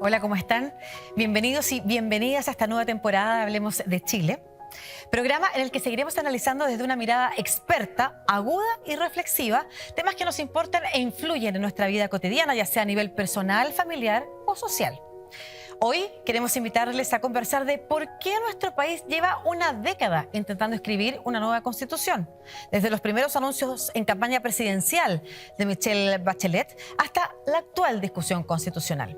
Hola, ¿cómo están? Bienvenidos y bienvenidas a esta nueva temporada de Hablemos de Chile, programa en el que seguiremos analizando desde una mirada experta, aguda y reflexiva temas que nos importan e influyen en nuestra vida cotidiana, ya sea a nivel personal, familiar o social. Hoy queremos invitarles a conversar de por qué nuestro país lleva una década intentando escribir una nueva constitución, desde los primeros anuncios en campaña presidencial de Michelle Bachelet hasta la actual discusión constitucional.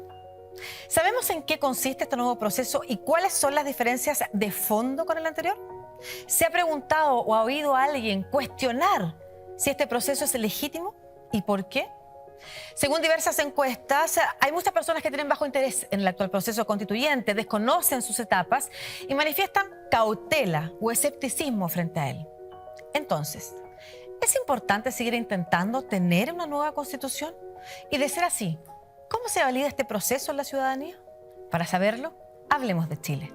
¿Sabemos en qué consiste este nuevo proceso y cuáles son las diferencias de fondo con el anterior? ¿Se ha preguntado o ha oído a alguien cuestionar si este proceso es legítimo y por qué? Según diversas encuestas, hay muchas personas que tienen bajo interés en el actual proceso constituyente, desconocen sus etapas y manifiestan cautela o escepticismo frente a él. Entonces, ¿es importante seguir intentando tener una nueva constitución? Y de ser así, ¿cómo se valida este proceso en la ciudadanía? Para saberlo, hablemos de Chile.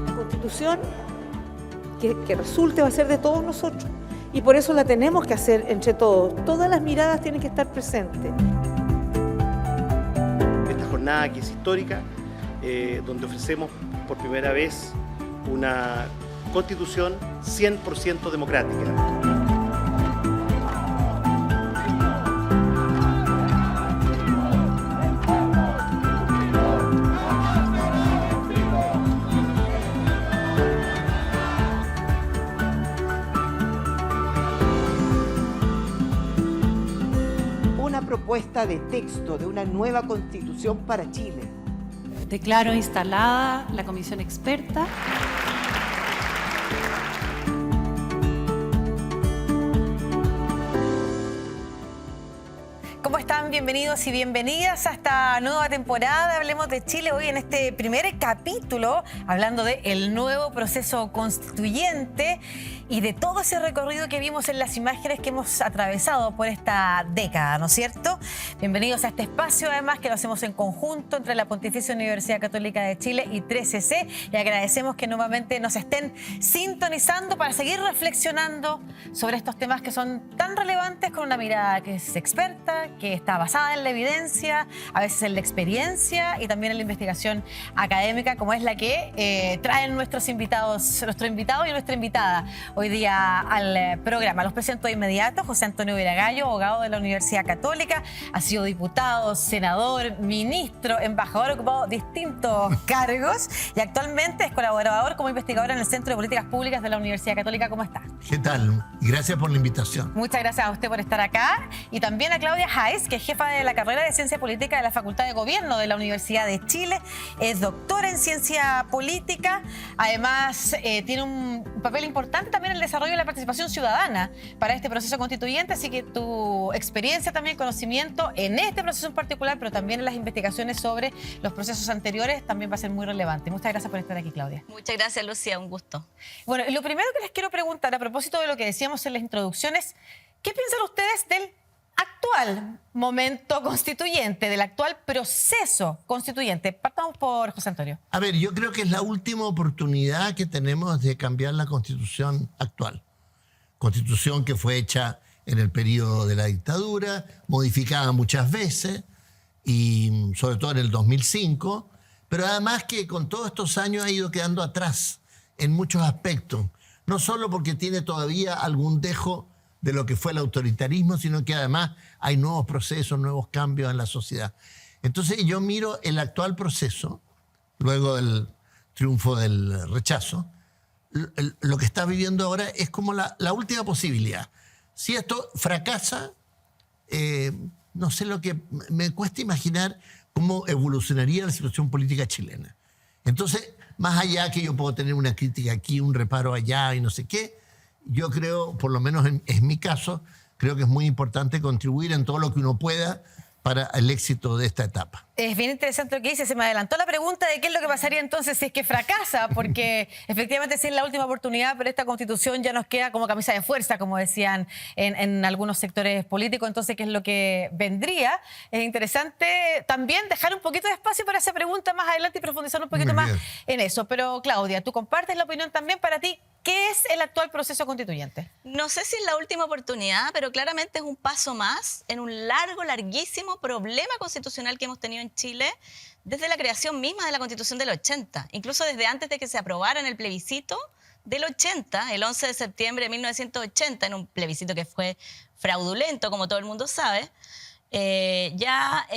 La Constitución que resulte va a ser de todos nosotros y por eso la tenemos que hacer entre todos. Todas las miradas tienen que estar presentes. Esta jornada que es histórica, donde ofrecemos por primera vez una Constitución 100% democrática. Una propuesta de texto de una nueva Constitución para Chile. Declaro instalada la comisión experta. ¿Cómo están? Bienvenidos y bienvenidas a esta nueva temporada de Hablemos de Chile. Hoy en este primer capítulo, hablando del nuevo proceso constituyente y de todo ese recorrido que vimos en las imágenes que hemos atravesado por esta década, ¿no es cierto? Bienvenidos a este espacio, además, que lo hacemos en conjunto entre la Pontificia Universidad Católica de Chile y 3CC. Y agradecemos que nuevamente nos estén sintonizando para seguir reflexionando sobre estos temas que son tan relevantes, con una mirada que es experta, que está basada en la evidencia, a veces en la experiencia y también en la investigación académica, como es la que traen nuestros invitados, nuestro invitado y nuestra invitada hoy día al programa. Los presento de inmediato: José Antonio Viragallo, abogado de la Universidad Católica, ha sido diputado, senador, ministro, embajador, ocupado distintos cargos y actualmente es colaborador como investigador en el Centro de Políticas Públicas de la Universidad Católica. ¿Cómo está? ¿Qué tal? Gracias por la invitación. Muchas gracias a usted por estar acá. Y también a Claudia Haes, que es jefa de la carrera de Ciencia Política de la Facultad de Gobierno de la Universidad de Chile. Es doctora en Ciencia Política. Además, tiene un papel importante también en el desarrollo de la participación ciudadana para este proceso constituyente. Así que tu experiencia, también conocimiento en este proceso en particular, pero también en las investigaciones sobre los procesos anteriores, también va a ser muy relevante. Muchas gracias por estar aquí, Claudia. Muchas gracias, Lucía, un gusto. Bueno, lo primero que les quiero preguntar, a propósito de lo que decíamos en las introducciones, ¿qué piensan ustedes del actual momento constituyente, del actual proceso constituyente? Partamos por José Antonio. A ver, yo creo que es la última oportunidad que tenemos de cambiar la Constitución actual. Constitución que fue hecha en el periodo de la dictadura, modificada muchas veces, y sobre todo en el 2005, pero además que con todos estos años ha ido quedando atrás en muchos aspectos. No solo porque tiene todavía algún dejo de lo que fue el autoritarismo, sino que además hay nuevos procesos, nuevos cambios en la sociedad. Entonces yo miro el actual proceso, luego del triunfo del rechazo, lo que está viviendo ahora es como la última posibilidad. Si esto fracasa, no sé, lo que me cuesta imaginar cómo evolucionaría la situación política chilena. Entonces, más allá que yo puedo tener una crítica aquí, un reparo allá y no sé qué, yo creo, por lo menos en mi caso, creo que es muy importante contribuir en todo lo que uno pueda para el éxito de esta etapa. Es bien interesante lo que dice. Se me adelantó la pregunta de qué es lo que pasaría entonces si es que fracasa, porque efectivamente sí es la última oportunidad, pero esta Constitución ya nos queda como camisa de fuerza, como decían en algunos sectores políticos. Entonces, ¿qué es lo que vendría? Es interesante también dejar un poquito de espacio para esa pregunta más adelante y profundizar un poquito más en eso. Pero Claudia, tú compartes la opinión también. Para ti, ¿qué es el actual proceso constituyente? No sé si es la última oportunidad, pero claramente es un paso más en un larguísimo problema constitucional que hemos tenido en Chile desde la creación misma de la Constitución del 80, incluso desde antes de que se aprobara en el plebiscito del 80, el 11 de septiembre de 1980, en un plebiscito que fue fraudulento, como todo el mundo sabe. Ya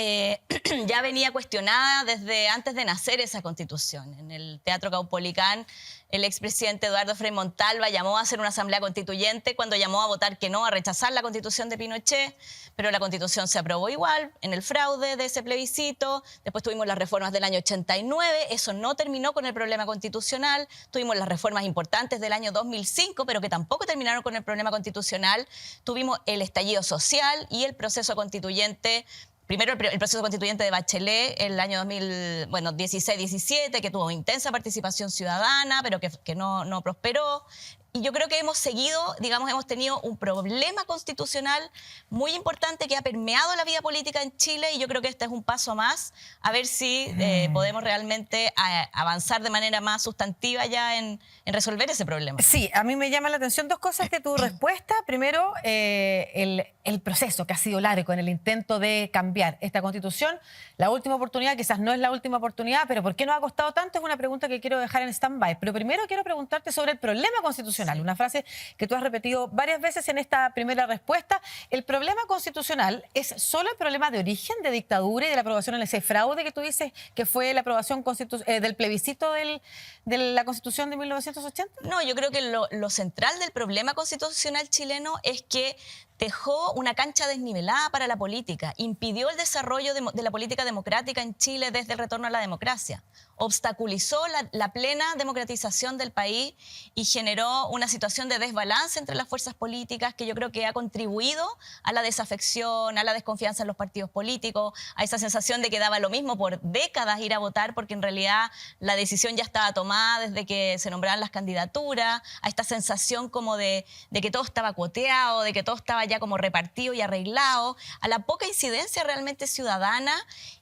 venía cuestionada desde antes de nacer esa Constitución. En el Teatro Caupolicán, el expresidente Eduardo Frei Montalva llamó a hacer una asamblea constituyente cuando llamó a votar que no, a rechazar la Constitución de Pinochet, pero la Constitución se aprobó igual en el fraude de ese plebiscito. Después tuvimos las reformas del año 89, eso no terminó con el problema constitucional. Tuvimos las reformas importantes del año 2005, pero que tampoco terminaron con el problema constitucional. Tuvimos el estallido social y el proceso constituyente. Primero el proceso constituyente de Bachelet en el año 2016-17, que tuvo intensa participación ciudadana, pero que no prosperó. Y yo creo que hemos tenido un problema constitucional muy importante que ha permeado la vida política en Chile, y yo creo que este es un paso más a ver si podemos realmente avanzar de manera más sustantiva ya en resolver ese problema. Sí, a mí me llama la atención dos cosas de tu respuesta. Primero, el proceso que ha sido largo en el intento de cambiar esta Constitución. La última oportunidad, quizás no es la última oportunidad, pero ¿por qué nos ha costado tanto? Es una pregunta que quiero dejar en stand-by. Pero primero quiero preguntarte sobre el problema constitucional. Una frase que tú has repetido varias veces en esta primera respuesta. ¿El problema constitucional es solo el problema de origen, de dictadura y de la aprobación en ese fraude que tú dices que fue la aprobación del plebiscito de la Constitución de 1980? No, yo creo que lo central del problema constitucional chileno es que dejó una cancha desnivelada para la política, impidió el desarrollo de la política democrática en Chile desde el retorno a la democracia, obstaculizó la plena democratización del país y generó una situación de desbalance entre las fuerzas políticas que yo creo que ha contribuido a la desafección, a la desconfianza en los partidos políticos, a esa sensación de que daba lo mismo por décadas ir a votar porque en realidad la decisión ya estaba tomada desde que se nombraban las candidaturas, a esta sensación como de que todo estaba cuoteado, de que todo estaba ya como repartido y arreglado, a la poca incidencia realmente ciudadana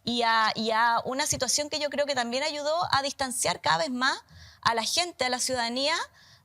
y a una situación que yo creo que también ayudó a distanciar cada vez más a la gente, a la ciudadanía,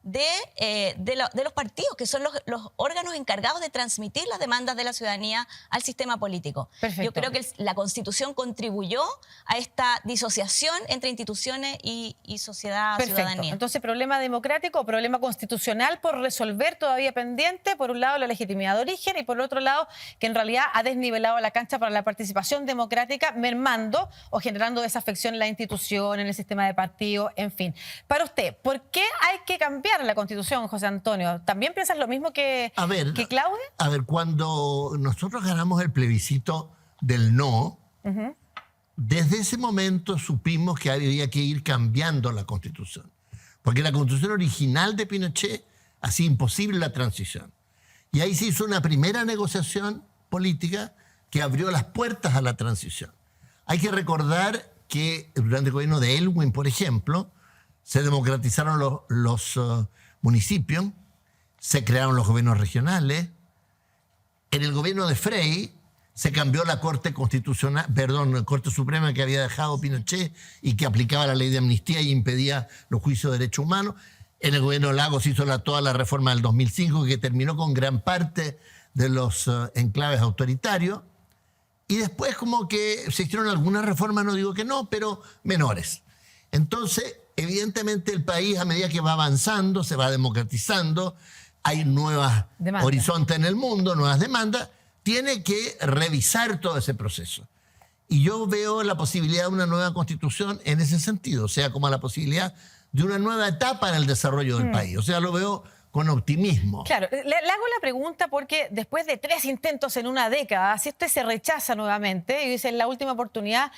de los partidos, que son los órganos encargados de transmitir las demandas de la ciudadanía al sistema político. Perfecto. Yo creo que la Constitución contribuyó a esta disociación entre instituciones y sociedad, Perfecto. ciudadanía. Entonces, problema democrático o problema constitucional por resolver todavía pendiente. Por un lado, la legitimidad de origen y por otro lado, que en realidad ha desnivelado la cancha para la participación democrática, mermando o generando desafección en la institución, en el sistema de partidos, en fin. Para usted, ¿por qué hay que cambiar la Constitución, José Antonio? ¿También piensas lo mismo que Claudia? A ver, cuando nosotros ganamos el plebiscito del no, desde ese momento supimos que había que ir cambiando la Constitución. Porque la Constitución original de Pinochet hacía imposible la transición. Y ahí se hizo una primera negociación política que abrió las puertas a la transición. Hay que recordar que durante el gobierno de Elwin, por ejemplo, se democratizaron los municipios, se crearon los gobiernos regionales. En el gobierno de Frei se cambió la Corte Suprema que había dejado Pinochet y que aplicaba la ley de amnistía y impedía los juicios de derechos humanos. En el gobierno de Lagos se hizo toda la reforma del 2005 que terminó con gran parte de los enclaves autoritarios. Y después como que se hicieron algunas reformas, no digo que no, pero menores. Entonces, evidentemente el país a medida que va avanzando, se va democratizando, hay nuevos horizontes en el mundo, nuevas demandas, tiene que revisar todo ese proceso. Y yo veo la posibilidad de una nueva constitución en ese sentido, o sea, como la posibilidad de una nueva etapa en el desarrollo del país. O sea, lo veo con optimismo. Claro, le hago la pregunta porque después de 3 intentos en una década, si este se rechaza nuevamente y dice en la última oportunidad,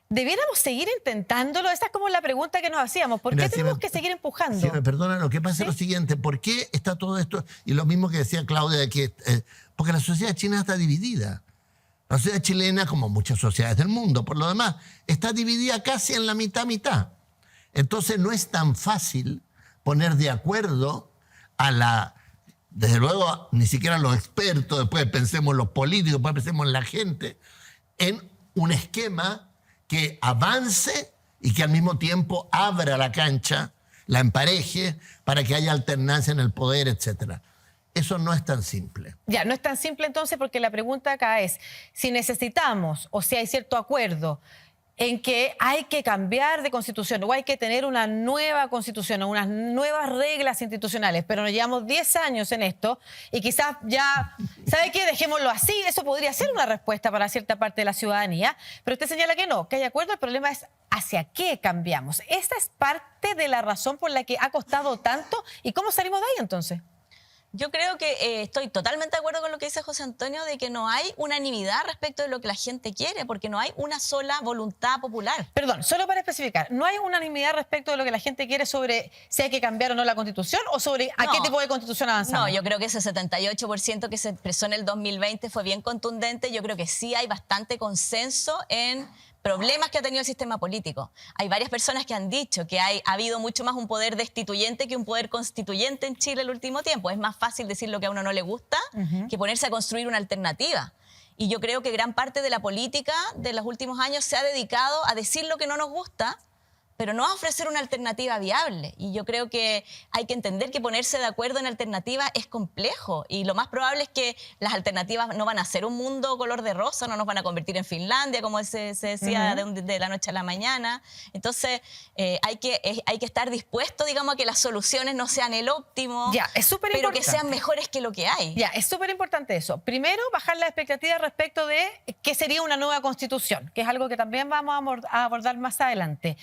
¿debiéramos seguir intentándolo? Esa es como la pregunta que nos hacíamos. ¿Por qué tenemos que seguir empujando? Si me perdona, lo que pasa es lo siguiente. ¿Por qué está todo esto? Y lo mismo que decía Claudia, de que, porque la sociedad chilena está dividida. La sociedad chilena, como muchas sociedades del mundo, por lo demás, está dividida casi en la mitad-mitad. Entonces no es tan fácil poner de acuerdo desde luego, ni siquiera los expertos, después pensemos en los políticos, después pensemos en la gente, en un esquema que avance y que al mismo tiempo abra la cancha, la empareje, para que haya alternancia en el poder, etc. Eso no es tan simple. Ya, no es tan simple entonces, porque la pregunta acá es si necesitamos o si hay cierto acuerdo en que hay que cambiar de constitución o hay que tener una nueva constitución o unas nuevas reglas institucionales, pero nos llevamos 10 años en esto y quizás ya, ¿sabe qué? Dejémoslo así, eso podría ser una respuesta para cierta parte de la ciudadanía, pero usted señala que no, que hay acuerdo, el problema es hacia qué cambiamos. ¿Esta es parte de la razón por la que ha costado tanto y cómo salimos de ahí entonces? Yo creo que estoy totalmente de acuerdo con lo que dice José Antonio, de que no hay unanimidad respecto de lo que la gente quiere, porque no hay una sola voluntad popular. Perdón, solo para especificar, ¿no hay unanimidad respecto de lo que la gente quiere sobre si hay que cambiar o no la Constitución o sobre a qué tipo de Constitución avanzamos? No, yo creo que ese 78% que se expresó en el 2020 fue bien contundente. Yo creo que sí hay bastante consenso en problemas que ha tenido el sistema político. Hay varias personas que han dicho que ha habido mucho más un poder destituyente que un poder constituyente en Chile el último tiempo. Es más fácil decir lo que a uno no le gusta que ponerse a construir una alternativa. Y yo creo que gran parte de la política de los últimos años se ha dedicado a decir lo que no nos gusta, pero no a ofrecer una alternativa viable. Y yo creo que hay que entender que ponerse de acuerdo en alternativas es complejo. Y lo más probable es que las alternativas no van a ser un mundo color de rosa, no nos van a convertir en Finlandia, como se decía de la noche a la mañana. Entonces, hay que estar dispuesto, digamos, a que las soluciones no sean el óptimo, Ya, es súper pero que importante. sean mejores que lo que hay. Ya, es súper importante eso. Primero, bajar la expectativa respecto de qué sería una nueva constitución, que es algo que también vamos a abordar más adelante.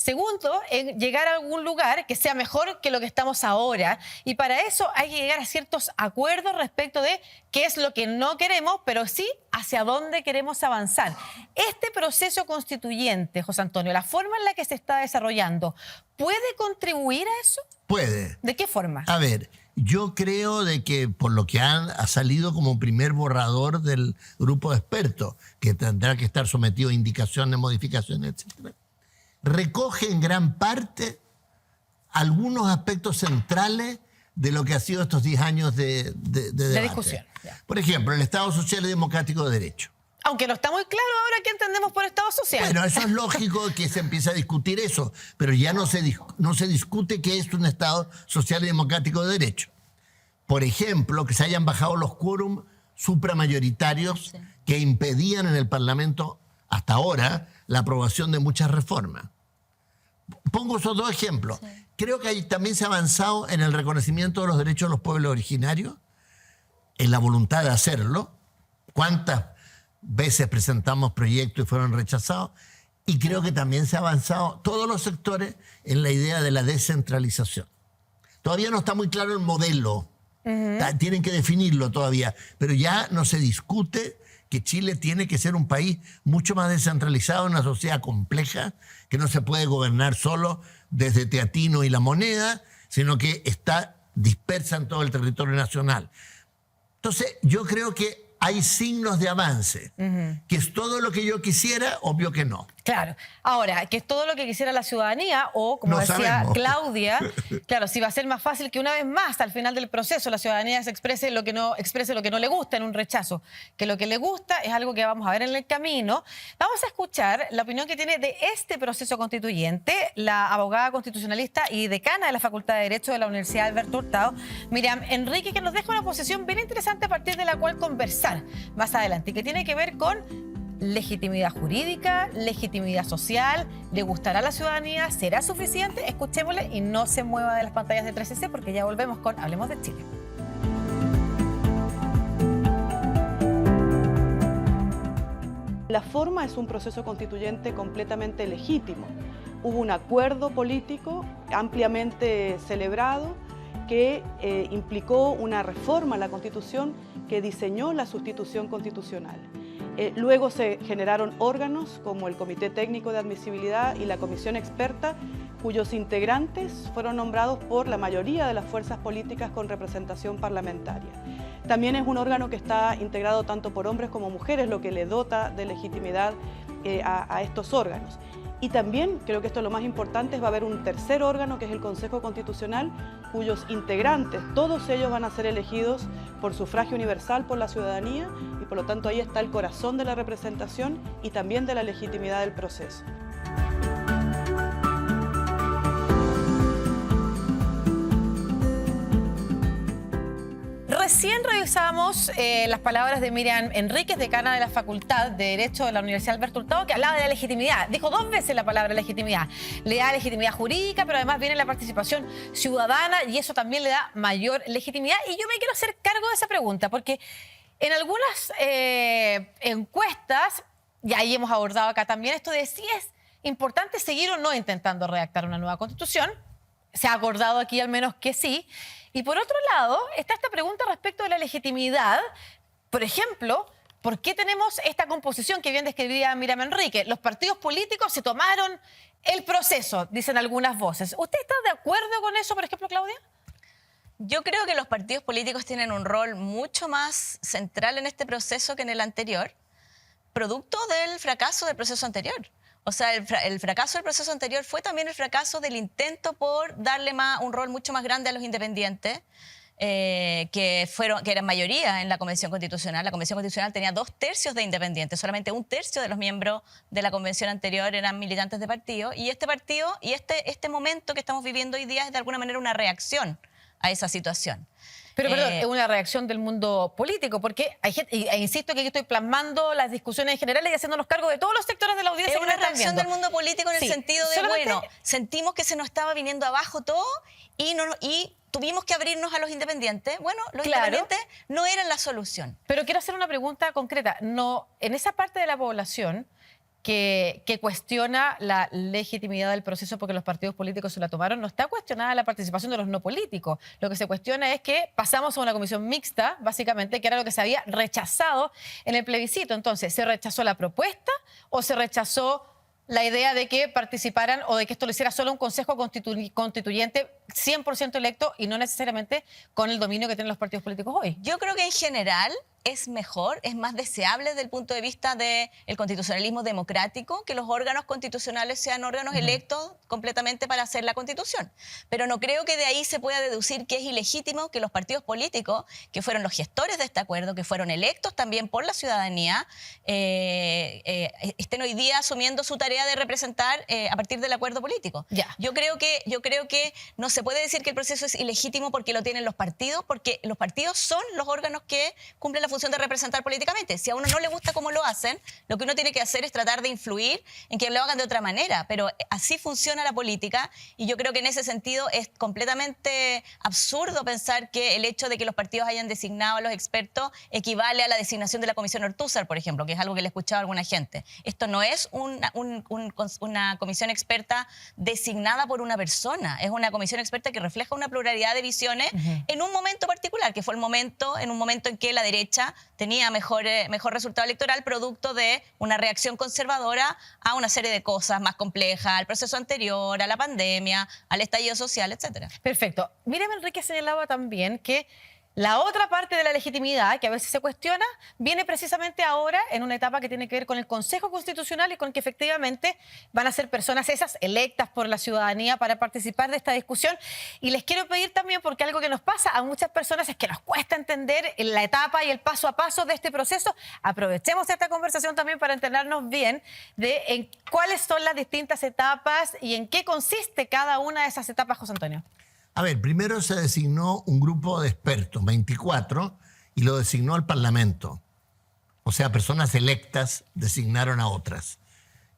Segundo, llegar a algún lugar que sea mejor que lo que estamos ahora. Y para eso hay que llegar a ciertos acuerdos respecto de qué es lo que no queremos, pero sí hacia dónde queremos avanzar. Este proceso constituyente, José Antonio, la forma en la que se está desarrollando, ¿puede contribuir a eso? Puede. ¿De qué forma? A ver, yo creo de que por lo que ha salido como primer borrador del grupo de expertos, que tendrá que estar sometido a indicaciones, modificaciones, etc., recoge en gran parte algunos aspectos centrales de lo que ha sido estos 10 años de debate. discusión, ya. Por ejemplo, el Estado Social y Democrático de Derecho. Aunque no está muy claro ahora qué entendemos por Estado social. Bueno, eso es lógico que se empiece a discutir eso, pero ya no se discute qué es un Estado Social y Democrático de Derecho. Por ejemplo, que se hayan bajado los quórum supramayoritarios que impedían en el Parlamento hasta ahora la aprobación de muchas reformas. Pongo esos dos ejemplos. Creo que también se ha avanzado en el reconocimiento de los derechos de los pueblos originarios, en la voluntad de hacerlo. ¿Cuántas veces presentamos proyectos y fueron rechazados? Y creo que también se ha avanzado todos los sectores en la idea de la descentralización. Todavía no está muy claro el modelo. Tienen que definirlo todavía, pero ya no se discute que Chile tiene que ser un país mucho más descentralizado, una sociedad compleja, que no se puede gobernar solo desde Teatino y La Moneda, sino que está dispersa en todo el territorio nacional. Entonces, yo creo que hay signos de avance. ¿Que es todo lo que yo quisiera? Obvio que no. Claro. Ahora, que es todo lo que quisiera la ciudadanía o, como No decía sabemos. Claudia, claro, si va a ser más fácil que una vez más al final del proceso la ciudadanía se exprese lo que no le gusta en un rechazo, que lo que le gusta es algo que vamos a ver en el camino. Vamos a escuchar la opinión que tiene de este proceso constituyente la abogada constitucionalista y decana de la Facultad de Derecho de la Universidad Alberto Hurtado, Miriam Enrique, que nos deja una posición bien interesante a partir de la cual conversar más adelante, y que tiene que ver con legitimidad jurídica, legitimidad social. ¿Le gustará a la ciudadanía? ¿Será suficiente? Escuchémosle y no se mueva de las pantallas de 3CC porque ya volvemos con Hablemos de Chile. La forma es un proceso constituyente completamente legítimo. Hubo un acuerdo político ampliamente celebrado que implicó una reforma a la Constitución que diseñó la sustitución constitucional. Luego se generaron órganos como el Comité Técnico de Admisibilidad y la Comisión Experta, cuyos integrantes fueron nombrados por la mayoría de las fuerzas políticas con representación parlamentaria. También es un órgano que está integrado tanto por hombres como mujeres, lo que le dota de legitimidad a estos órganos. Y también, creo que esto es lo más importante, va a haber un tercer órgano que es el Consejo Constitucional, cuyos integrantes, todos ellos van a ser elegidos por sufragio universal por la ciudadanía y por lo tanto ahí está el corazón de la representación y también de la legitimidad del proceso. recién revisamos las palabras de Miriam Enríquez, decana de la Facultad de Derecho de la Universidad Alberto Hurtado, que hablaba de la legitimidad. Dijo 2 veces la palabra legitimidad. Le da legitimidad jurídica, pero además viene la participación ciudadana y eso también le da mayor legitimidad. Y yo me quiero hacer cargo de esa pregunta, porque en algunas encuestas, y ahí hemos abordado acá también esto de si es importante seguir o no intentando redactar una nueva constitución. Se ha acordado aquí al menos que sí. Y por otro lado, está esta pregunta respecto de la legitimidad. Por ejemplo, ¿por qué tenemos esta composición que bien describía Miriam Enrique? Los partidos políticos se tomaron el proceso, dicen algunas voces. ¿Usted está de acuerdo con eso, por ejemplo, Claudia? Yo creo que los partidos políticos tienen un rol mucho más central en este proceso que en el anterior, producto del fracaso del proceso anterior. O sea, el fracaso del proceso anterior fue también el fracaso del intento por darle un rol mucho más grande a los independientes, que eran mayoría en la Convención Constitucional. La Convención Constitucional tenía 2/3 de independientes, solamente 1/3 de los miembros de la Convención anterior eran militantes de partido. Y este partido y este momento que estamos viviendo hoy día es de alguna manera una reacción a esa situación. Pero perdón, es una reacción del mundo político, porque hay gente, e insisto que yo estoy plasmando las discusiones en general y haciéndonos cargo de todos los sectores de la audiencia. Es que una nos están reacción viendo. del mundo político en el sentido de, solamente... bueno, sentimos que se nos estaba viniendo abajo todo y tuvimos que abrirnos a los independientes. Bueno, los independientes no eran la solución. Pero quiero hacer una pregunta concreta. No, en esa parte de la población que cuestiona la legitimidad del proceso porque los partidos políticos se la tomaron, no está cuestionada la participación de los no políticos. Lo que se cuestiona es que pasamos a una comisión mixta, básicamente, que era lo que se había rechazado en el plebiscito. Entonces, ¿se rechazó la propuesta o se rechazó la idea de que participaran o de que esto lo hiciera solo un consejo constituyente 100% electo y no necesariamente con el dominio que tienen los partidos políticos hoy? Yo creo que en general es mejor, es más deseable desde el punto de vista del constitucionalismo democrático que los órganos constitucionales sean órganos electos completamente para hacer la Constitución. Pero no creo que de ahí se pueda deducir que es ilegítimo que los partidos políticos, que fueron los gestores de este acuerdo, que fueron electos también por la ciudadanía, estén hoy día asumiendo su tarea de representar a partir del acuerdo político. Yo creo que no se puede decir que el proceso es ilegítimo porque lo tienen los partidos, porque los partidos son los órganos que cumplen la función de representar políticamente. Si a uno no le gusta cómo lo hacen, lo que uno tiene que hacer es tratar de influir en que lo hagan de otra manera, pero así funciona la política y yo creo que en ese sentido es completamente absurdo pensar que el hecho de que los partidos hayan designado a los expertos equivale a la designación de la Comisión Ortúzar, por ejemplo, que es algo que le he escuchado a alguna gente. Esto no es una comisión experta designada por una persona, es una comisión experta que refleja una pluralidad de visiones en un momento particular, que fue en un momento en que la derecha tenía mejor resultado electoral producto de una reacción conservadora a una serie de cosas más complejas, al proceso anterior, a la pandemia, al estallido social, etcétera. Perfecto. Miriam Enrique señalaba también que la otra parte de la legitimidad, que a veces se cuestiona, viene precisamente ahora en una etapa que tiene que ver con el Consejo Constitucional y con que efectivamente van a ser personas esas electas por la ciudadanía para participar de esta discusión. Y les quiero pedir también, porque algo que nos pasa a muchas personas es que nos cuesta entender la etapa y el paso a paso de este proceso. Aprovechemos esta conversación también para enterarnos bien de en cuáles son las distintas etapas y en qué consiste cada una de esas etapas, José Antonio. A ver, primero se designó un grupo de expertos, 24, y lo designó el Parlamento. O sea, personas electas designaron a otras.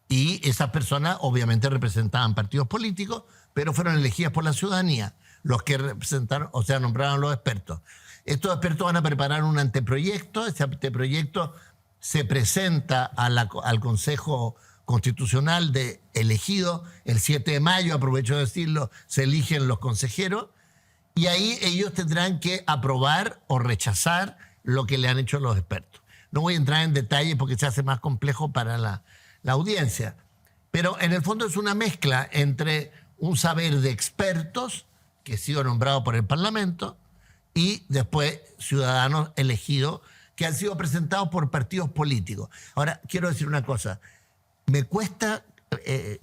Y esas personas obviamente representaban partidos políticos, pero fueron elegidas por la ciudadanía, los que representaron, o sea, nombraron los expertos. Estos expertos van a preparar un anteproyecto, ese anteproyecto se presenta al Consejo Constitucional elegido el 7 de mayo, aprovecho de decirlo, se eligen los consejeros y ahí ellos tendrán que aprobar o rechazar lo que le han hecho los expertos. No voy a entrar en detalle porque se hace más complejo para la audiencia, pero en el fondo es una mezcla entre un saber de expertos que ha sido nombrado por el Parlamento y después ciudadanos elegidos que han sido presentados por partidos políticos. Ahora, quiero decir una cosa. Me cuesta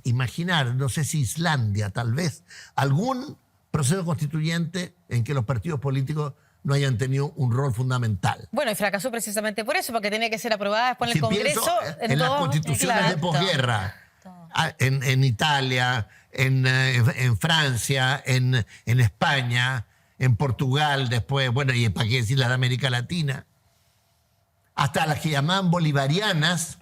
imaginar, no sé si Islandia tal vez, algún proceso constituyente en que los partidos políticos no hayan tenido un rol fundamental. Bueno, y fracasó precisamente por eso, porque tenía que ser aprobada después en el Congreso. En las constituciones de posguerra, en Italia, en Francia, en España, en Portugal después, bueno, y para qué decir las de América Latina, hasta las que llamaban bolivarianas,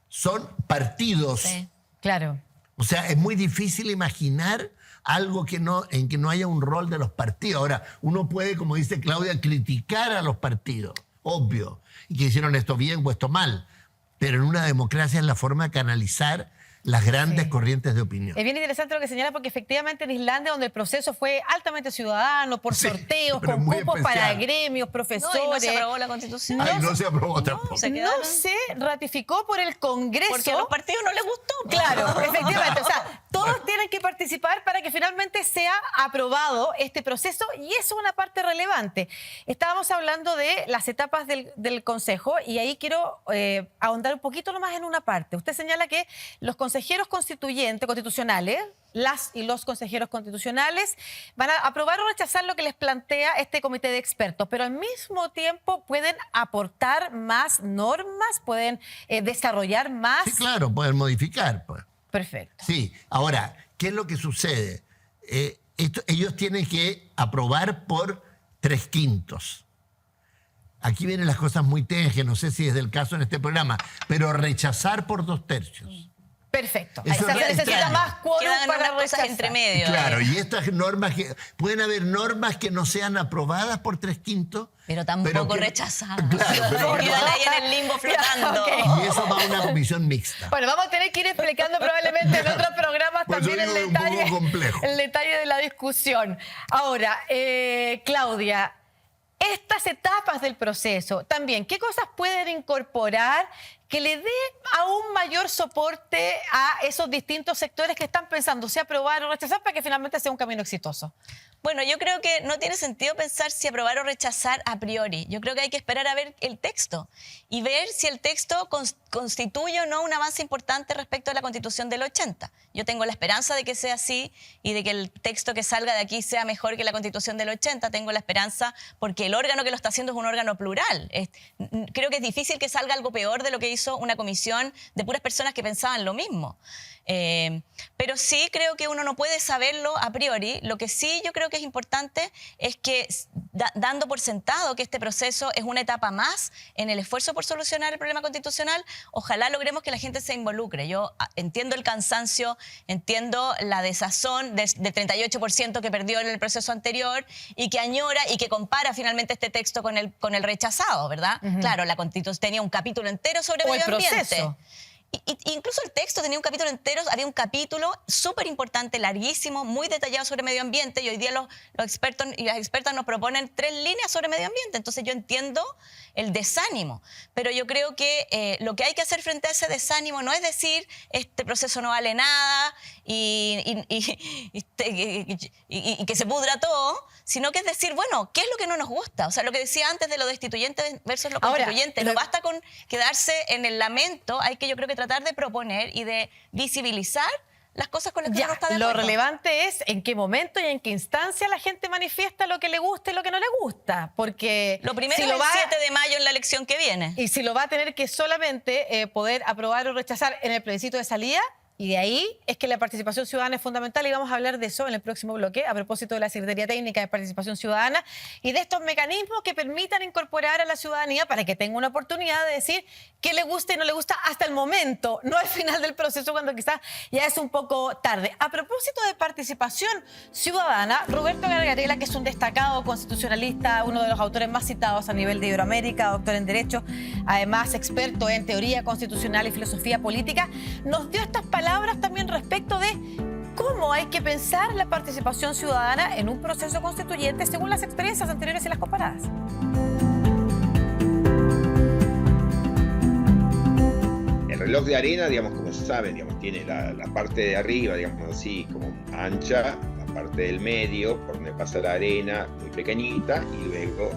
son partidos. Sí. Claro. O sea, es muy difícil imaginar algo en que no haya un rol de los partidos. Ahora, uno puede, como dice Claudia, criticar a los partidos, obvio, y que hicieron esto bien o esto mal, pero en una democracia es la forma de canalizar las grandes corrientes de opinión. Es bien interesante lo que señala, porque efectivamente en Islandia, donde el proceso fue altamente ciudadano, por Sí, sorteos, pero con muy cupos especial. para gremios, No, profesores. y no se aprobó la Constitución. Ay, no se aprobó tampoco. se No quedaron. se ratificó por el Congreso. Porque a los partidos no les gustó. Claro, efectivamente. O sea, todos tienen que participar para que finalmente sea aprobado este proceso, y eso es una parte relevante. Estábamos hablando de las etapas del Consejo, y ahí quiero ahondar un poquito nomás en una parte. Usted señala que los consejeros constitucionales, las y los consejeros constitucionales, van a aprobar o rechazar lo que les plantea este comité de expertos, pero al mismo tiempo pueden aportar más normas, pueden desarrollar más. Sí, claro, pueden modificar, pues. Perfecto. Sí, ahora, ¿qué es lo que sucede? Ellos tienen que aprobar por 3/5. Aquí vienen las cosas muy técnicas, no sé si es el caso en este programa, pero rechazar por 2/3. Perfecto. Eso O sea, es se necesita extraño. más quórum Quedan para unas cosas rechazar. entre medio. Claro, y estas normas pueden haber normas que no sean aprobadas por 3/5. Pero tampoco que- rechazadas. Claro, pero- Quedan ahí en el limbo flotando. ok. Y eso va a una comisión mixta. Bueno, vamos a tener que ir explicando probablemente en otros programas Por eso también digo, el un poco detalle, complejo. el detalle de la discusión. Ahora, Claudia, estas etapas del proceso, también, ¿qué cosas pueden incorporar que le dé aún mayor soporte a esos distintos sectores que están pensando si aprobar o rechazar para que finalmente sea un camino exitoso? Bueno, yo creo que no tiene sentido pensar si aprobar o rechazar a priori. Yo creo que hay que esperar a ver el texto y ver si el texto constituye o no un avance importante respecto a la Constitución del 80. Yo tengo la esperanza de que sea así y de que el texto que salga de aquí sea mejor que la Constitución del 80. Tengo la esperanza porque el órgano que lo está haciendo es un órgano plural. Creo que es difícil que salga algo peor de lo que hizo una comisión de puras personas que pensaban lo mismo. Pero sí creo que uno no puede saberlo a priori. Lo que sí yo creo que es importante es que, dando por sentado que este proceso es una etapa más en el esfuerzo por solucionar el problema constitucional, ojalá logremos que la gente se involucre. Yo entiendo el cansancio, entiendo la desazón del 38% que perdió en el proceso anterior y que añora y que compara finalmente este texto con el rechazado, ¿verdad? Claro, la Constitución tenía un capítulo entero sobre O el medio ambiente. proceso. Incluso el texto tenía un capítulo entero, había un capítulo súper importante, larguísimo, muy detallado sobre medio ambiente, y hoy día los expertos y las expertas nos proponen 3 líneas sobre medio ambiente. Entonces yo entiendo el desánimo, pero yo creo que lo que hay que hacer frente a ese desánimo no es decir este proceso no vale nada y que se pudra todo, sino que es decir, bueno, ¿qué es lo que no nos gusta? O sea, lo que decía antes de lo destituyente versus lo Ahora, constituyente, no basta con quedarse en el lamento, hay que yo creo que tratar de proponer y de visibilizar las cosas con las que uno no está de lo acuerdo. relevante es en qué momento y en qué instancia la gente manifiesta lo que le gusta y lo que no le gusta, porque Lo primero si es lo el va, 7 de mayo en la elección que viene. y si lo va a tener que solamente poder aprobar o rechazar en el plebiscito de salida, y de ahí es que la participación ciudadana es fundamental, y vamos a hablar de eso en el próximo bloque a propósito de la Secretaría Técnica de Participación Ciudadana y de estos mecanismos que permitan incorporar a la ciudadanía para que tenga una oportunidad de decir qué le gusta y no le gusta hasta el momento, no al final del proceso cuando quizás ya es un poco tarde. A propósito de participación ciudadana, Roberto Gargarella, que es un destacado constitucionalista, uno de los autores más citados a nivel de Iberoamérica, doctor en Derecho, además experto en teoría constitucional y filosofía política, nos dio estas palabras también respecto de cómo hay que pensar la participación ciudadana en un proceso constituyente según las experiencias anteriores y las comparadas. El reloj de arena, digamos, como saben, digamos, tiene la parte de arriba, digamos así, como ancha, la parte del medio, por donde pasa la arena, muy pequeñita, y luego,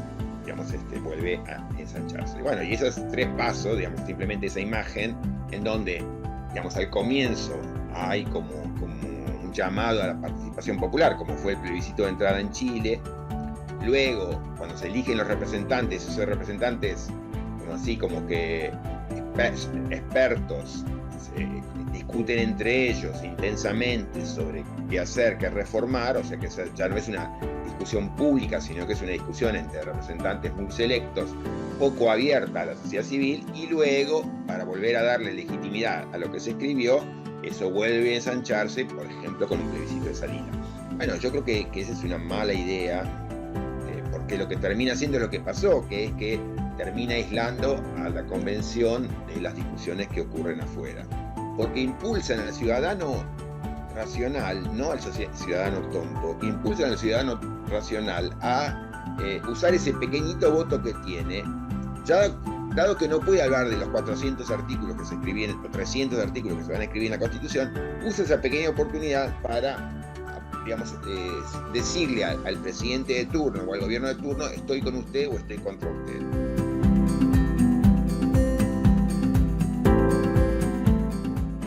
digamos, vuelve a ensancharse. Bueno, y esos 3 pasos, digamos, simplemente esa imagen, en donde, digamos, al comienzo hay como un llamado a la participación popular, como fue el plebiscito de entrada en Chile. Luego, cuando se eligen los representantes, esos representantes, bueno, así como que expertos, discuten entre ellos intensamente sobre qué hacer, qué reformar, o sea que ya no es una discusión pública, sino que es una discusión entre representantes muy selectos, poco abierta a la sociedad civil, y luego, para volver a darle legitimidad a lo que se escribió, eso vuelve a ensancharse, por ejemplo, con un plebiscito de salida. Bueno, yo creo que esa es una mala idea, porque lo que termina siendo es lo que pasó, que es que termina aislando a la convención de las discusiones que ocurren afuera. Porque impulsan al ciudadano racional, no al ciudadano tonto, impulsan al ciudadano racional a usar ese pequeñito voto que tiene, ya dado que no puede hablar de los 400 artículos que se escribían, los 300 artículos que se van a escribir en la Constitución, usa esa pequeña oportunidad para, digamos, decirle al presidente de turno o al gobierno de turno: estoy con usted o estoy contra usted.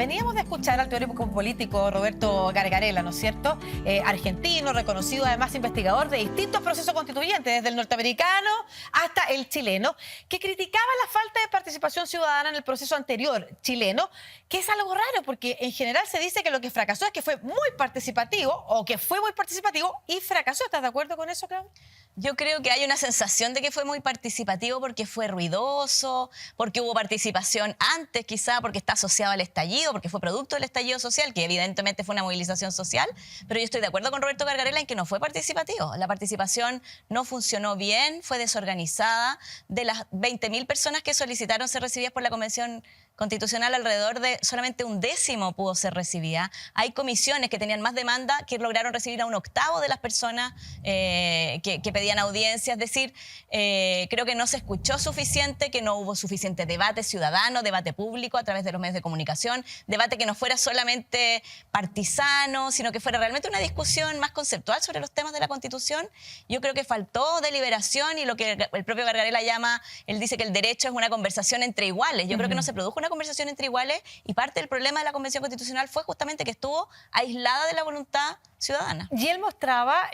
Veníamos de escuchar al teórico político Roberto Gargarella, ¿no es cierto? Argentino, reconocido además investigador de distintos procesos constituyentes, desde el norteamericano hasta el chileno, que criticaba la falta de participación ciudadana en el proceso anterior chileno, que es algo raro porque en general se dice que lo que fracasó es que fue muy participativo o que fue muy participativo y fracasó. ¿Estás de acuerdo con eso, Claudia? Yo creo que hay una sensación de que fue muy participativo porque fue ruidoso, porque hubo participación antes quizá, porque está asociado al estallido, porque fue producto del estallido social, que evidentemente fue una movilización social, pero yo estoy de acuerdo con Roberto Gargarella en que no fue participativo. La participación no funcionó bien, fue desorganizada. De las 20.000 personas que solicitaron ser recibidas por la Convención Constitucional, alrededor de solamente 1/10 pudo ser recibida. Hay comisiones que tenían más demanda que lograron recibir a 1/8 de las personas que pedían audiencia. Es decir, creo que no se escuchó suficiente, que no hubo suficiente debate ciudadano, debate público a través de los medios de comunicación, debate que no fuera solamente partisano, sino que fuera realmente una discusión más conceptual sobre los temas de la Constitución. Yo creo que faltó deliberación y lo que el propio Gargarella llama, él dice que el derecho es una conversación entre iguales. Yo creo que no se produjo una conversación entre iguales y parte del problema de la Convención Constitucional fue justamente que estuvo aislada de la voluntad ciudadana. Y él mostraba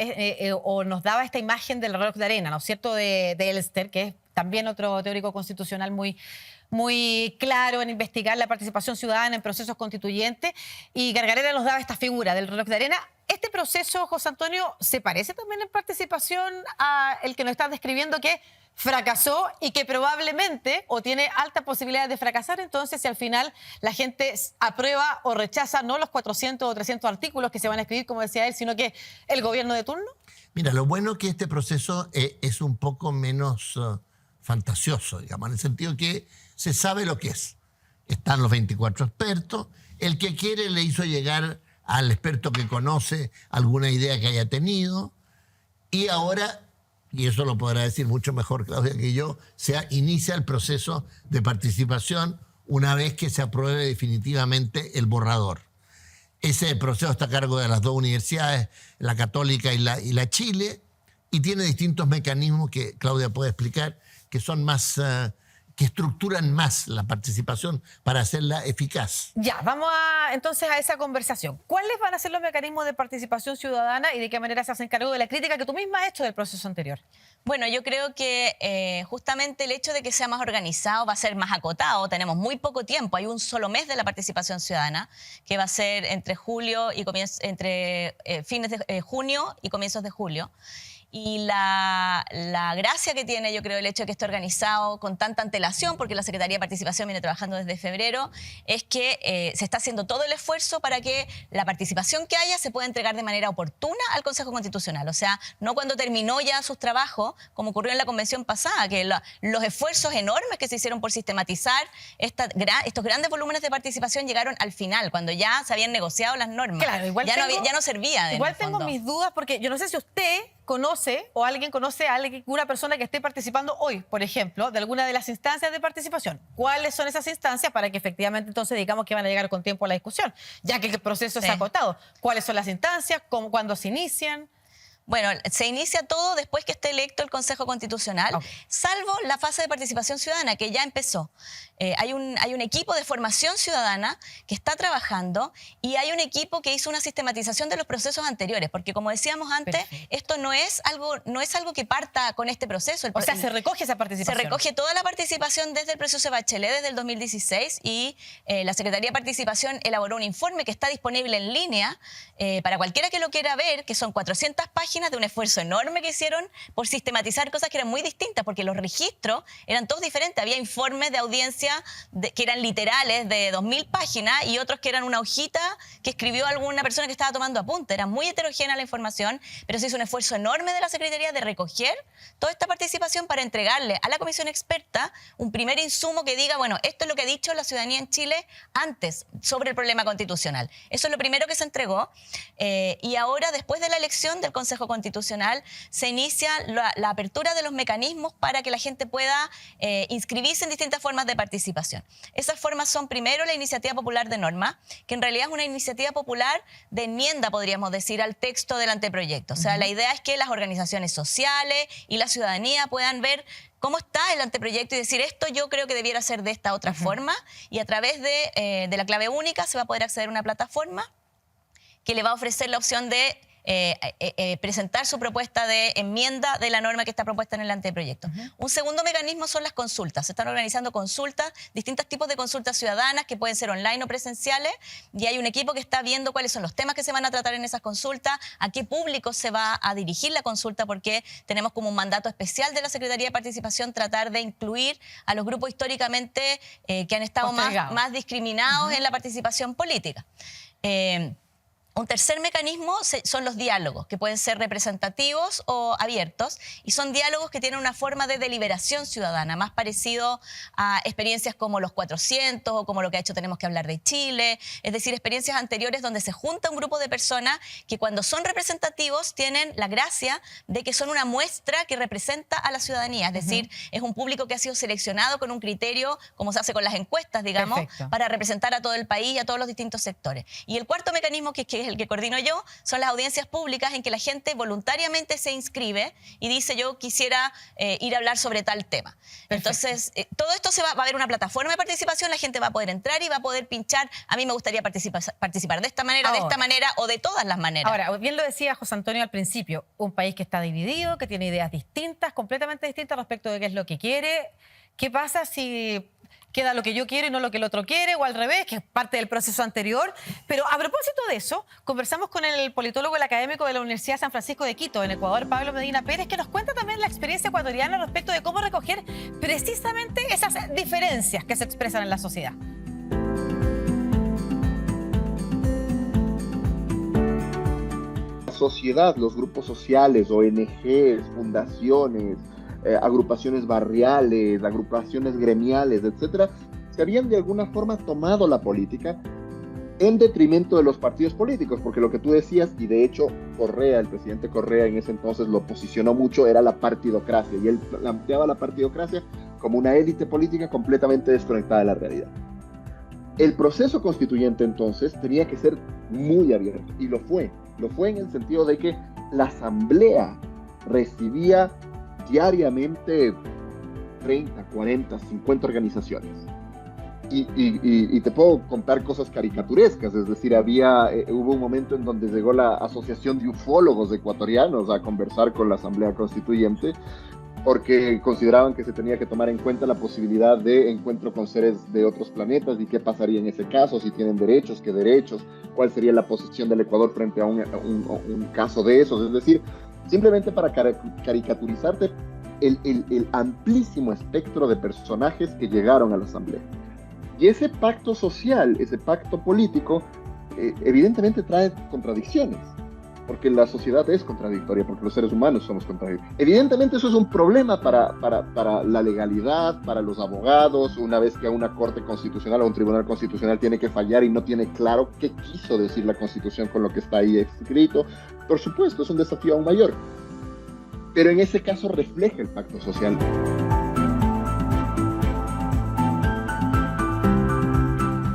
o nos daba esta imagen del reloj de arena, ¿no es cierto?, de Elster, que es también otro teórico constitucional muy claro en investigar la participación ciudadana en procesos constituyentes, y Gargarella nos daba esta figura del reloj de arena. ¿Este proceso, José Antonio, se parece también en participación a el que nos estás describiendo, que fracasó y que probablemente o tiene alta posibilidad de fracasar? Entonces, si al final la gente aprueba o rechaza no los 400 o 300 artículos que se van a escribir, como decía él, sino que el gobierno de turno. Mira, lo bueno es que este proceso es un poco menos fantasioso, digamos, en el sentido que se sabe lo que es. Están los 24 expertos. El que quiere le hizo llegar al experto que conoce alguna idea que haya tenido. Y ahora, y eso lo podrá decir mucho mejor Claudia que yo, se inicia el proceso de participación una vez que se apruebe definitivamente el borrador. Ese proceso está a cargo de las dos universidades, la Católica y la Chile, y tiene distintos mecanismos que Claudia puede explicar, que son más, que estructuran más la participación para hacerla eficaz. Ya, vamos entonces a esa conversación. ¿Cuáles van a ser los mecanismos de participación ciudadana y de qué manera se hacen cargo de la crítica que tú misma has hecho del proceso anterior? Bueno, yo creo que justamente el hecho de que sea más organizado va a ser más acotado. Tenemos muy poco tiempo. Hay un solo mes de la participación ciudadana, que va a ser entre fines de junio y comienzos de julio. Y la gracia que tiene, yo creo, el hecho de que esté organizado con tanta antelación, porque la Secretaría de Participación viene trabajando desde febrero, es que se está haciendo todo el esfuerzo para que la participación que haya se pueda entregar de manera oportuna al Consejo Constitucional. O sea, no cuando terminó ya sus trabajos, como ocurrió en la convención pasada, que los esfuerzos enormes que se hicieron por sistematizar estos grandes volúmenes de participación llegaron al final, cuando ya se habían negociado las normas. Claro, igual ya no servía. Igual tengo mis dudas, porque yo no sé si usted conoce o alguien conoce a alguna persona que esté participando hoy, por ejemplo, de alguna de las instancias de participación. ¿Cuáles son esas instancias para que efectivamente entonces digamos que van a llegar con tiempo a la discusión, ya que el proceso es acotado? ¿Cuáles son las instancias? ¿Cuándo se inician? Bueno, se inicia todo después que esté electo el Consejo Constitucional, Ok. salvo la fase de participación ciudadana, que ya empezó. Hay un equipo de formación ciudadana que está trabajando y hay un equipo que hizo una sistematización de los procesos anteriores, porque como decíamos antes, Perfecto. esto no es algo que parta con este proceso. O sea, se recoge esa Se participación. recoge toda la participación desde el proceso de Bachelet, desde el 2016, y la Secretaría de Participación elaboró un informe que está disponible en línea para cualquiera que lo quiera ver, que son 400 páginas de un esfuerzo enorme que hicieron por sistematizar cosas que eran muy distintas, porque los registros eran todos diferentes. Había informes de audiencia que eran literales de 2000 páginas y otros que eran una hojita que escribió alguna persona que estaba tomando apunte. Era muy heterogénea la información, pero se hizo un esfuerzo enorme de la Secretaría de recoger toda esta participación para entregarle a la comisión experta un primer insumo que diga, bueno, esto es lo que ha dicho la ciudadanía en Chile antes sobre el problema constitucional. Eso es lo primero que se entregó. Y ahora, después de la elección del Consejo Constitucional, se inicia la apertura de los mecanismos para que la gente pueda inscribirse en distintas formas de participación. Esas formas son, primero, la iniciativa popular de norma, que en realidad es una iniciativa popular de enmienda, podríamos decir, al texto del anteproyecto. O sea, la idea es que las organizaciones sociales y la ciudadanía puedan ver cómo está el anteproyecto y decir, esto yo creo que debiera ser de esta otra forma, y a través de la clave única se va a poder acceder a una plataforma que le va a ofrecer la opción de presentar su propuesta de enmienda de la norma que está propuesta en el anteproyecto. Un segundo mecanismo son las consultas. Se están organizando consultas, distintos tipos de consultas ciudadanas que pueden ser online o presenciales, y hay un equipo que está viendo cuáles son los temas que se van a tratar en esas consultas, a qué público se va a dirigir la consulta, porque tenemos como un mandato especial de la Secretaría de Participación tratar de incluir a los grupos históricamente que han estado más discriminados en la participación política. Un tercer mecanismo son los diálogos, que pueden ser representativos o abiertos, y son diálogos que tienen una forma de deliberación ciudadana, más parecido a experiencias como los 400 o como lo que ha hecho Tenemos que hablar de Chile, es decir, experiencias anteriores donde se junta un grupo de personas que cuando son representativos tienen la gracia de que son una muestra que representa a la ciudadanía, es decir, es un público que ha sido seleccionado con un criterio, como se hace con las encuestas, digamos, Perfecto. para representar a todo el país y a todos los distintos sectores. Y el cuarto mecanismo, que es el que coordino yo, son las audiencias públicas en que la gente voluntariamente se inscribe y dice, yo quisiera ir a hablar sobre tal tema. Perfecto. Entonces, todo esto va a haber una plataforma de participación, la gente va a poder entrar y va a poder pinchar, a mí me gustaría participar de esta manera, de esta manera o de todas las maneras. Ahora, bien lo decía José Antonio al principio, un país que está dividido, que tiene ideas distintas, completamente distintas respecto de qué es lo que quiere. ¿Qué pasa si queda lo que yo quiero y no lo que el otro quiere, o al revés, que es parte del proceso anterior? Pero a propósito de eso, conversamos con el politólogo, el académico de la Universidad de San Francisco de Quito, en Ecuador, Pablo Medina Pérez, que nos cuenta también la experiencia ecuatoriana respecto de cómo recoger precisamente esas diferencias que se expresan en la sociedad. La sociedad, los grupos sociales, ONGs, fundaciones, agrupaciones barriales, agrupaciones gremiales, etcétera, se habían de alguna forma tomado la política en detrimento de los partidos políticos, porque lo que tú decías, y de hecho Correa, el presidente Correa en ese entonces lo posicionó mucho, era la partidocracia, y él planteaba la partidocracia como una élite política completamente desconectada de la realidad. El proceso constituyente entonces tenía que ser muy abierto, y lo fue en el sentido de que la asamblea recibía diariamente 30, 40, 50 organizaciones. Y te puedo contar cosas caricaturescas, es decir, hubo un momento en donde llegó la Asociación de Ufólogos Ecuatorianos a conversar con la Asamblea Constituyente, porque consideraban que se tenía que tomar en cuenta la posibilidad de encuentro con seres de otros planetas y qué pasaría en ese caso, si tienen derechos, qué derechos, cuál sería la posición del Ecuador frente a un caso de esos, es decir, simplemente para caricaturizarte el amplísimo espectro de personajes que llegaron a la Asamblea. Y ese pacto social, ese pacto político, evidentemente trae contradicciones, porque la sociedad es contradictoria, porque los seres humanos somos contradictorios. Evidentemente eso es un problema para la legalidad, para los abogados, una vez que una corte constitucional o un tribunal constitucional tiene que fallar y no tiene claro qué quiso decir la Constitución con lo que está ahí escrito. Por supuesto, es un desafío aún mayor. Pero en ese caso refleja el pacto social.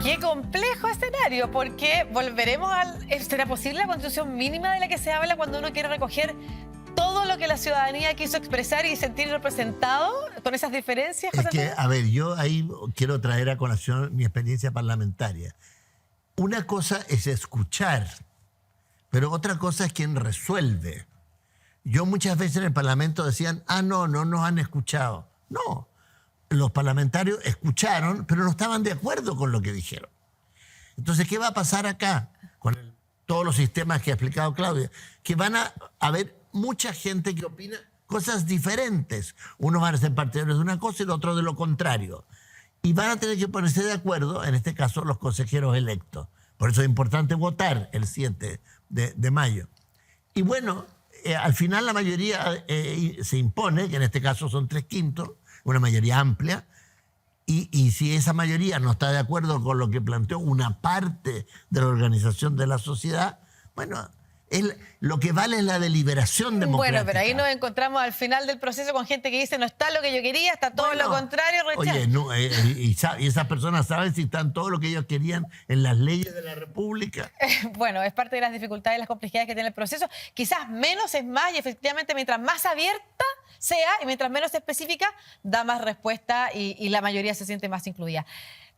¡Qué complejo escenario! escenario, porque volveremos al... ¿Será posible la constitución mínima de la que se habla cuando uno quiere recoger todo lo que la ciudadanía quiso expresar y sentir representado con esas diferencias? Es que, a ver, yo ahí quiero traer a colación mi experiencia parlamentaria. Una cosa es escuchar, pero otra cosa es quien resuelve. Yo muchas veces en el Parlamento decían, no nos han escuchado. No, los parlamentarios escucharon, pero no estaban de acuerdo con lo que dijeron. Entonces, ¿qué va a pasar acá con todos los sistemas que ha explicado Claudia? Que van a haber mucha gente que opina cosas diferentes. Unos van a ser partidarios de una cosa y los otros de lo contrario. Y van a tener que ponerse de acuerdo, en este caso, los consejeros electos. Por eso es importante votar el 7 de mayo. Y bueno, al final la mayoría se impone, que en este caso son 3/5, una mayoría amplia, y si esa mayoría no está de acuerdo con lo que planteó una parte de la organización de la sociedad, bueno, lo que vale es la deliberación democrática. Bueno, pero ahí nos encontramos al final del proceso con gente que dice no está lo que yo quería, está todo lo contrario, rechazo. Oye, no, y esas personas saben si están todo lo que ellos querían en las leyes de la República. Bueno, es parte de las dificultades y las complejidades que tiene el proceso. Quizás menos es más y efectivamente mientras más abierta sea y mientras menos específica, da más respuesta y la mayoría se siente más incluida.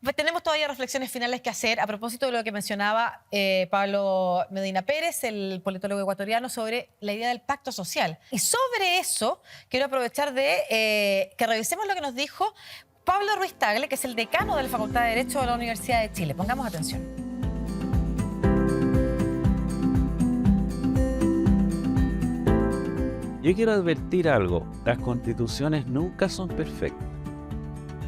Pues tenemos todavía reflexiones finales que hacer a propósito de lo que mencionaba Pablo Medina Pérez, el politólogo ecuatoriano, sobre la idea del pacto social. Y sobre eso quiero aprovechar de que revisemos lo que nos dijo Pablo Ruiz Tagle, que es el decano de la Facultad de Derecho de la Universidad de Chile. Pongamos atención. Yo quiero advertir algo, las constituciones nunca son perfectas.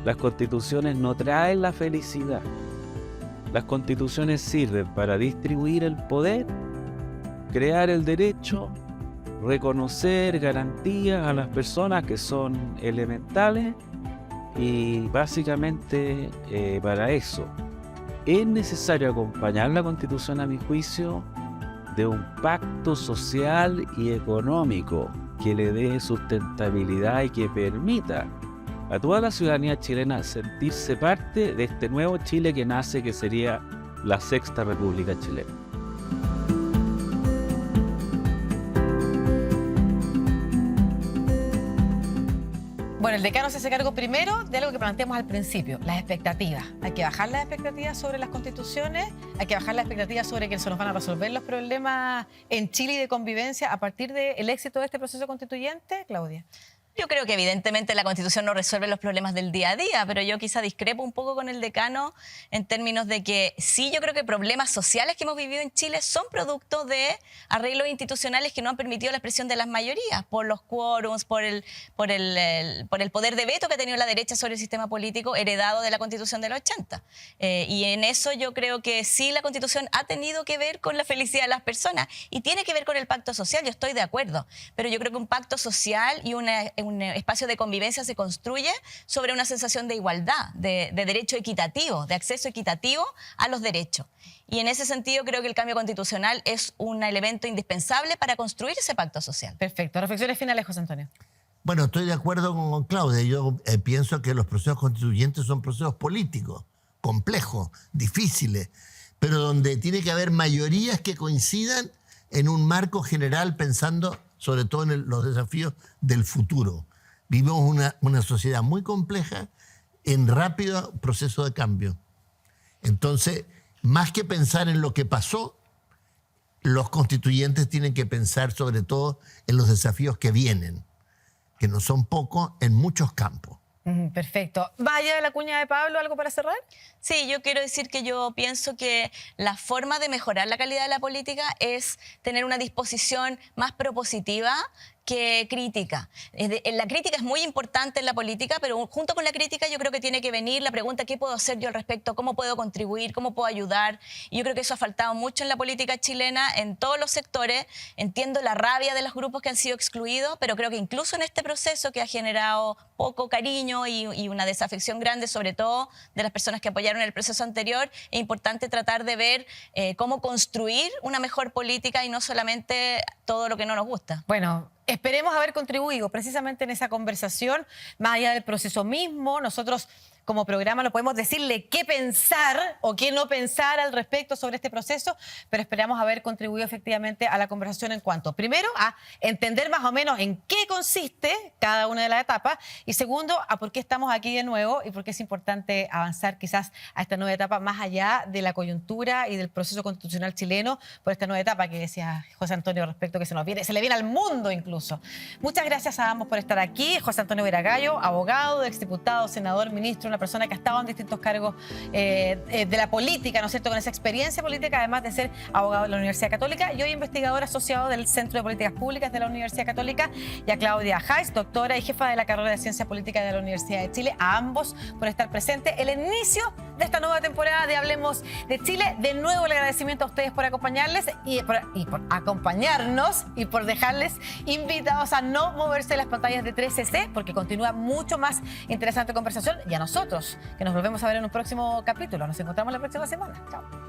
Las constituciones no traen la felicidad. Las constituciones sirven para distribuir el poder, crear el derecho, reconocer garantías a las personas que son elementales y básicamente para eso es necesario acompañar la constitución, a mi juicio, de un pacto social y económico que le dé sustentabilidad y que permita a toda la ciudadanía chilena sentirse parte de este nuevo Chile que nace, que sería la Sexta República Chilena. Bueno, el decano se hace cargo primero de algo que planteamos al principio, las expectativas. Hay que bajar las expectativas sobre las constituciones, hay que bajar las expectativas sobre que se nos van a resolver los problemas en Chile y de convivencia a partir del éxito de este proceso constituyente, Claudia. Yo creo que evidentemente la Constitución no resuelve los problemas del día a día, pero yo quizá discrepo un poco con el decano en términos de que sí, yo creo que problemas sociales que hemos vivido en Chile son producto de arreglos institucionales que no han permitido la expresión de las mayorías, por los quórums, por el poder de veto que ha tenido la derecha sobre el sistema político heredado de la Constitución del 80. Y en eso yo creo que sí, la Constitución ha tenido que ver con la felicidad de las personas y tiene que ver con el pacto social, yo estoy de acuerdo, pero yo creo que un pacto social y un espacio de convivencia se construye sobre una sensación de igualdad, de derecho equitativo, de acceso equitativo a los derechos. Y en ese sentido creo que el cambio constitucional es un elemento indispensable para construir ese pacto social. Perfecto. Reflexiones finales, José Antonio. Bueno, estoy de acuerdo con Claudia. Yo pienso que los procesos constituyentes son procesos políticos, complejos, difíciles, pero donde tiene que haber mayorías que coincidan en un marco general pensando sobre todo en los desafíos del futuro. Vivimos una sociedad muy compleja en rápido proceso de cambio. Entonces, más que pensar en lo que pasó, los constituyentes tienen que pensar sobre todo en los desafíos que vienen, que no son pocos en muchos campos. Perfecto. Vaya de la cuña de Pablo, ¿algo para cerrar? Sí, yo quiero decir que yo pienso que la forma de mejorar la calidad de la política es tener una disposición más propositiva que crítica. La crítica es muy importante en la política, pero junto con la crítica yo creo que tiene que venir la pregunta ¿qué puedo hacer yo al respecto? ¿Cómo puedo contribuir? ¿Cómo puedo ayudar? Y yo creo que eso ha faltado mucho en la política chilena, en todos los sectores. Entiendo la rabia de los grupos que han sido excluidos, pero creo que incluso en este proceso que ha generado poco cariño y una desafección grande, sobre todo de las personas que apoyaron el proceso anterior, es importante tratar de ver cómo construir una mejor política y no solamente todo lo que no nos gusta. Bueno, esperemos haber contribuido precisamente en esa conversación, más allá del proceso mismo. Nosotros como programa no podemos decirle qué pensar o qué no pensar al respecto sobre este proceso, pero esperamos haber contribuido efectivamente a la conversación en cuanto, primero, a entender más o menos en qué consiste cada una de las etapas y segundo, a por qué estamos aquí de nuevo y por qué es importante avanzar quizás a esta nueva etapa más allá de la coyuntura y del proceso constitucional chileno por esta nueva etapa que decía José Antonio respecto que se le viene al mundo incluso. Muchas gracias a ambos por estar aquí. José Antonio Veragallo, abogado, exdiputado, senador, ministro, una persona que ha estado en distintos cargos de la política, ¿no es cierto?, con esa experiencia política, además de ser abogado de la Universidad Católica y hoy investigador asociado del Centro de Políticas Públicas de la Universidad Católica, y a Claudia Heiss, doctora y jefa de la carrera de Ciencia Política de la Universidad de Chile, a ambos por estar presentes el inicio de esta nueva temporada de Hablemos de Chile. De nuevo el agradecimiento a ustedes por acompañarles y por acompañarnos y por dejarles invitados a no moverse de las pantallas de 13C porque continúa mucho más interesante conversación, y a nosotros que nos volvemos a ver en un próximo capítulo. Nos encontramos la próxima semana. Chao.